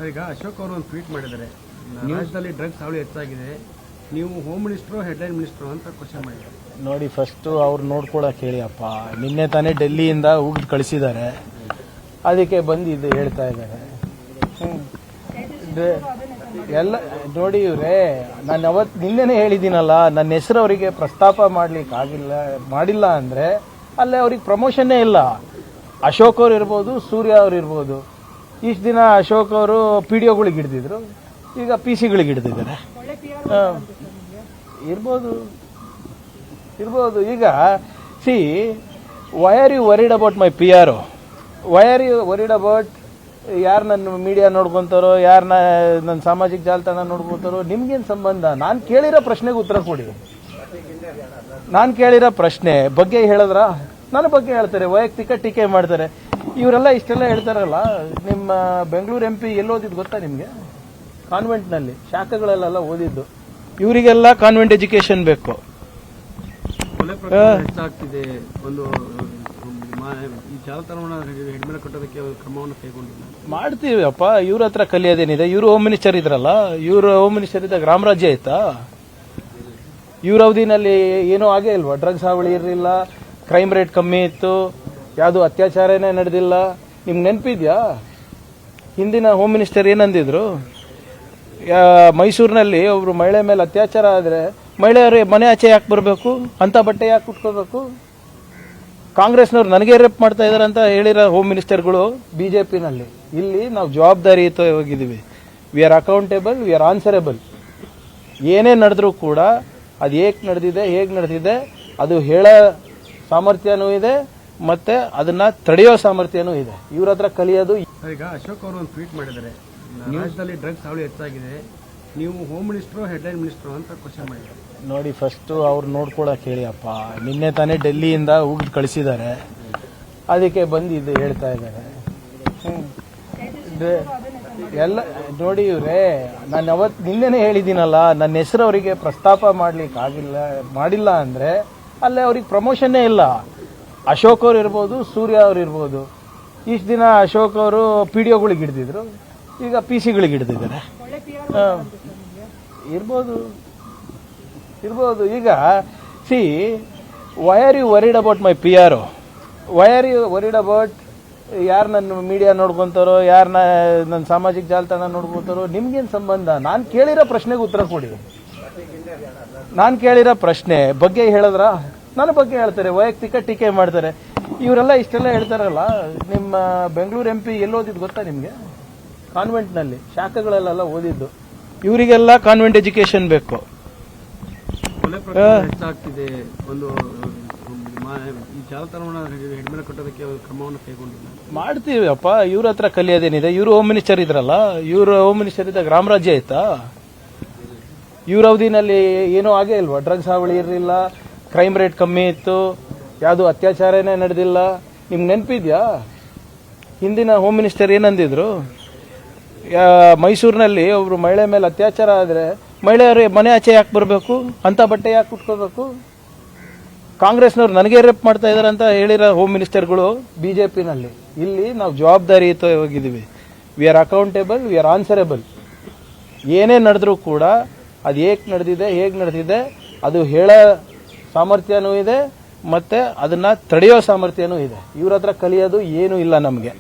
ಈಗ ಅಶೋಕ್ ಅವರು ಒಂದು ಟ್ವೀಟ್ ಮಾಡಿದ್ದಾರೆ, ರಾಜ್ಯದಲ್ಲಿ ಡ್ರಗ್ಸ್ ಹಾವಳಿ ಹೆಚ್ಚಾಗಿದೆ, ನೀವು ಹೋಮ್ ಮಿನಿಸ್ಟ್ರು ಹೆಡ್ಲೈನ್ ಮಿನಿಸ್ಟ್ರು ಅಂತ ಕ್ವಶನ್ ಮಾಡಿದ್ದಾರೆ. ನೋಡಿ, ಫಸ್ಟು ಅವ್ರು ನೋಡ್ಕೊಳಕ್ ಹೇಳಿ ಅಪ್ಪ. ನಿನ್ನೆ ತಾನೇ ಡೆಲ್ಲಿಯಿಂದ ಉಗಿದು ಕಳಿಸಿದ್ದಾರೆ, ಅದಕ್ಕೆ ಬಂದು ಇದು ಹೇಳ್ತಾ ಇದ್ದಾರೆ. ಎಲ್ಲ ನೋಡಿ ಇವ್ರೆ, ನಾನು ನಿನ್ನೆನೇ ಹೇಳಿದ್ದೀನಲ್ಲ, ನನ್ನ ಹೆಸರು ಅವರಿಗೆ ಪ್ರಸ್ತಾಪ ಮಾಡಿಲ್ಲ ಅಂದ್ರೆ ಅಲ್ಲೇ ಅವ್ರಿಗೆ ಪ್ರಮೋಷನ್ನೇ ಇಲ್ಲ. ಅಶೋಕ್ ಅವ್ರು ಇರ್ಬೋದು, ಸೂರ್ಯ ಅವ್ರು ಇರ್ಬೋದು. ಇಷ್ಟು ದಿನ ಅಶೋಕ್ ಅವರು ಪಿಡಿಒಗಳಿಗೆ ಹಿಡಿದಿದ್ರು, ಈಗ PC ಗಳಿಗೆ ಹಿಡಿದಿದ್ದಾರೆ. ಇರ್ಬೋದು. ಈಗ see, why are you worried about my PR? Why are you worried about ಯಾರು ನನ್ನ ಮೀಡಿಯಾ ನೋಡ್ಕೊಂತಾರೋ, ಯಾರನ್ನ ನನ್ನ ಸಾಮಾಜಿಕ ಜಾಲತಾಣ ನೋಡ್ಕೊಂತಾರೋ, ನಿಮ್ಗೇನು ಸಂಬಂಧ? ನಾನು ಕೇಳಿರೋ ಪ್ರಶ್ನೆಗೆ ಉತ್ತರ ಕೊಡಿ. ನಾನು ಕೇಳಿರೋ ಪ್ರಶ್ನೆ ಬಗ್ಗೆ ಹೇಳಿದ್ರ ನನ್ನ ಬಗ್ಗೆ ಹೇಳ್ತಾರೆ, ವೈಯಕ್ತಿಕ ಟೀಕೆ ಮಾಡ್ತಾರೆ. ಇವರೆಲ್ಲ ಇಷ್ಟೆಲ್ಲ ಹೇಳ್ತಾರಲ್ಲ, ನಿಮ್ಮ ಬೆಂಗಳೂರು MP ಎಲ್ಲಿ ಓದಿದ್ದು ಗೊತ್ತಾ ನಿಮಗೆ? ಕಾನ್ವೆಂಟ್ನಲ್ಲಿ, ಶಾಖಗಳಲ್ಲೆಲ್ಲ ಓದಿದ್ದು. ಇವರಿಗೆಲ್ಲ ಕಾನ್ವೆಂಟ್ ಎಜುಕೇಶನ್ ಬೇಕು. ಹೆಚ್ಚಾಗ್ತಿದೆ, ಒಂದು ಈ ಜಾಲತಾಣವನ್ನು ಹೆಣ್ಮೇಲೆ ಕಟ್ಟೋದಕ್ಕೆ ಕ್ರಮವನ್ನು ಕೈಗೊಂಡಿಲ್ಲ. ಮಾಡ್ತೀವಿ ಅಪ್ಪ, ಇವ್ರ ಹತ್ರ ಕಲಿಯೋದೇನಿದೆ? ಇವರು ಹೋಮ್ ಮಿನಿಸ್ಟರ್ ಇದ್ರಲ್ಲ, ಇವರು ಹೋಮ್ ಮಿನಿಸ್ಟರ್ ಇದ್ದಾಗ ರಾಮರಾಜ್ಯ ಆಯ್ತಾ? ಇವ್ರ ಅವಧಿನಲ್ಲಿ ಏನೂ ಆಗೇ ಇಲ್ವಾ? ಡ್ರಗ್ಸ್ ಹಾವಳಿ ಇರಲಿಲ್ಲ, ಕ್ರೈಮ್ ರೇಟ್ ಕಮ್ಮಿ ಇತ್ತು, ಯಾವುದು ಅತ್ಯಾಚಾರನೇ ನಡೆದಿಲ್ಲ. ನಿಮ್ಗೆ ನೆನಪಿದ್ಯಾ? ಹಿಂದಿನ ಹೋಮ್ ಮಿನಿಸ್ಟರ್ ಏನಂದಿದ್ರು? ಮೈಸೂರಿನಲ್ಲಿ ಒಬ್ರು ಮಹಿಳೆ ಮೇಲೆ ಅತ್ಯಾಚಾರ ಆದರೆ ಮಹಿಳೆಯರು ಮನೆ ಆಚೆ ಯಾಕೆ ಬರಬೇಕು, ಅಂತ ಬಟ್ಟೆ ಯಾಕೆ ಉಟ್ಕೋಬೇಕು? ಕಾಂಗ್ರೆಸ್ನವ್ರು ನನಗೆ ರೇಪ್ ಮಾಡ್ತಾ ಇದಾರೆ ಅಂತ ಹೇಳಿರೋ ಹೋಮ್ ಮಿನಿಸ್ಟರ್ಗಳು BJPನಲ್ಲಿ. ಇಲ್ಲಿ ನಾವು ಜವಾಬ್ದಾರಿಯುತವಾಗಿದ್ದೀವಿ. We are accountable, we are answerable. ಏನೇ ನಡೆದ್ರೂ ಕೂಡ ಅದು ಏಕೆ ನಡೆದಿದೆ, ಹೇಗೆ ನಡೆದಿದೆ, ಅದು ಹೇಳೋ ಸಾಮರ್ಥ್ಯನೂ ಇದೆ, ಮತ್ತೆ ಅದನ್ನ ತಡೆಯೋ ಸಾಮರ್ಥ್ಯನೂ ಇದೆ. ಇವ್ರ ಹತ್ರ ಕಲಿಯೋದು. ಈಗ ಅಶೋಕ್ ಅವರು ಒಂದು ಟ್ವೀಟ್ ಮಾಡಿದ್ದಾರೆ, ರಾಜ್ಯದಲ್ಲಿ ಡ್ರಗ್ಸ್ ಹಾವಳಿ ಹೆಚ್ಚಾಗಿದೆ, ನೀವು ಹೋಮ್ ಮಿನಿಸ್ಟ್ರು ಹೆಡ್ಲೈನ್ ಮಿನಿಸ್ಟ್ರು ಅಂತ ಕ್ವಶನ್ ಮಾಡಿದ್ದಾರೆ. ನೋಡಿ, ಫಸ್ಟು ಅವ್ರು ನೋಡ್ಕೊಳಕ್ ಹೇಳಿ ಅಪ್ಪ. ನಿನ್ನೆ ತಾನೇ ಡೆಲ್ಲಿಯಿಂದ ಉಗಿದು ಕಳಿಸಿದ್ದಾರೆ, ಅದಕ್ಕೆ ಬಂದು ಇದು ಹೇಳ್ತಾ ಇದ್ದಾರೆ. ಎಲ್ಲ ನೋಡಿ ಇವ್ರೆ, ನಾನು ನಿನ್ನೆನೇ ಹೇಳಿದ್ದೀನಲ್ಲ, ನನ್ನ ಹೆಸರು ಅವರಿಗೆ ಪ್ರಸ್ತಾಪ ಮಾಡಿಲ್ಲ ಅಂದ್ರೆ ಅಲ್ಲೇ ಅವ್ರಿಗೆ ಪ್ರಮೋಷನ್ನೇ ಇಲ್ಲ. ಅಶೋಕ್ ಅವ್ರು ಇರ್ಬೋದು, ಸೂರ್ಯ ಅವ್ರು ಇರ್ಬೋದು. ಇಷ್ಟು ದಿನ ಅಶೋಕ್ ಅವರು PDOಗಳಿಗೆ ಹಿಡಿದಿದ್ರು, ಈಗ PC ಗಳಿಗೆ ಹಿಡಿದಿದ್ದಾರೆ. ಇರ್ಬೋದು. ಈಗ see, why are you worried about my PR? Why are you worried about ಯಾರು ನನ್ನ ಮೀಡಿಯಾ ನೋಡ್ಕೊಂತಾರೋ, ಯಾರನ್ನ ನನ್ನ ಸಾಮಾಜಿಕ ಜಾಲತಾಣ ನೋಡ್ಕೊಂತಾರೋ, ನಿಮ್ಗೇನು ಸಂಬಂಧ? ನಾನು ಕೇಳಿರೋ ಪ್ರಶ್ನೆಗೆ ಉತ್ತರ ಕೊಡಿ. ನಾನು ಕೇಳಿರೋ ಪ್ರಶ್ನೆ ಬಗ್ಗೆ ಹೇಳಿದ್ರ ನನ್ನ ಬಗ್ಗೆ ಹೇಳ್ತಾರೆ, ವೈಯಕ್ತಿಕ ಟೀಕೆ ಮಾಡ್ತಾರೆ. ಇವರೆಲ್ಲ ಇಷ್ಟೆಲ್ಲ ಹೇಳ್ತಾರಲ್ಲ, ನಿಮ್ಮ ಬೆಂಗಳೂರು MP ಎಲ್ಲಿ ಓದಿದ್ದು ಗೊತ್ತಾ ನಿಮಗೆ? ಕಾನ್ವೆಂಟ್ನಲ್ಲಿ, ಶಾಖಗಳಲ್ಲೆಲ್ಲ ಓದಿದ್ದು. ಇವರಿಗೆಲ್ಲ ಕಾನ್ವೆಂಟ್ ಎಜುಕೇಶನ್ ಬೇಕು. ಹೆಚ್ಚಾಗ್ತಿದೆ, ಒಂದು ಈ ಜಾಲತಾಣವನ್ನು ಹೆಣ್ಮೇಲೆ ಕಟ್ಟೋದಕ್ಕೆ ಕ್ರಮವನ್ನು ಕೈಗೊಂಡಿಲ್ಲ. ಮಾಡ್ತೀವಿ ಅಪ್ಪ, ಇವ್ರ ಹತ್ರ ಕಲಿಯೋದೇನಿದೆ? ಇವರು ಹೋಮ್ ಮಿನಿಸ್ಟರ್ ಇದ್ರಲ್ಲ, ಇವರು ಹೋಮ್ ಮಿನಿಸ್ಟರ್ ಇದ್ದಾಗ ರಾಮರಾಜ್ಯ ಆಯ್ತಾ? ಇವ್ರ ಅವಧಿನಲ್ಲಿ ಏನೂ ಆಗೇ ಇಲ್ವಾ? ಡ್ರಗ್ಸ್ ಹಾವಳಿ ಇರಲಿಲ್ಲ, ಕ್ರೈಮ್ ರೇಟ್ ಕಮ್ಮಿ ಇತ್ತು, ಯಾವುದು ಅತ್ಯಾಚಾರನೇ ನಡೆದಿಲ್ಲ. ನಿಮ್ಗೆ ನೆನಪಿದ್ಯಾ? ಹಿಂದಿನ ಹೋಮ್ ಮಿನಿಸ್ಟರ್ ಏನಂದಿದ್ರು? ಮೈಸೂರಿನಲ್ಲಿ ಒಬ್ರು ಮಹಿಳೆ ಮೇಲೆ ಅತ್ಯಾಚಾರ ಆದರೆ ಮಹಿಳೆಯರು ಮನೆ ಆಚೆ ಯಾಕೆ ಬರಬೇಕು, ಅಂತ ಬಟ್ಟೆ ಯಾಕೆ ಉಟ್ಕೋಬೇಕು? ಕಾಂಗ್ರೆಸ್ನವ್ರು ನನಗೆ ರೇಪ್ ಮಾಡ್ತಾ ಇದಾರೆ ಅಂತ ಹೇಳಿರೋ ಹೋಮ್ ಮಿನಿಸ್ಟರ್ಗಳು BJPನಲ್ಲಿ. ಇಲ್ಲಿ ನಾವು ಜವಾಬ್ದಾರಿಯುತವಾಗಿದ್ದೀವಿ. We are accountable, we are answerable. ಏನೇ ನಡೆದ್ರೂ ಕೂಡ ಅದು ಏಕೆ ನಡೆದಿದೆ, ಹೇಗೆ ನಡೆದಿದೆ, ಅದು ಹೇಳೋ ಸಾಮರ್ಥ್ಯನೂ ಇದೆ, ಮತ್ತೆ ಅದನ್ನ ತಡೆಯೋ ಸಾಮರ್ಥ್ಯನೂ ಇದೆ. ಇವ್ರ ಹತ್ರ ಕಲಿಯೋದು ಏನೂ ಇಲ್ಲ ನಮಗೆ.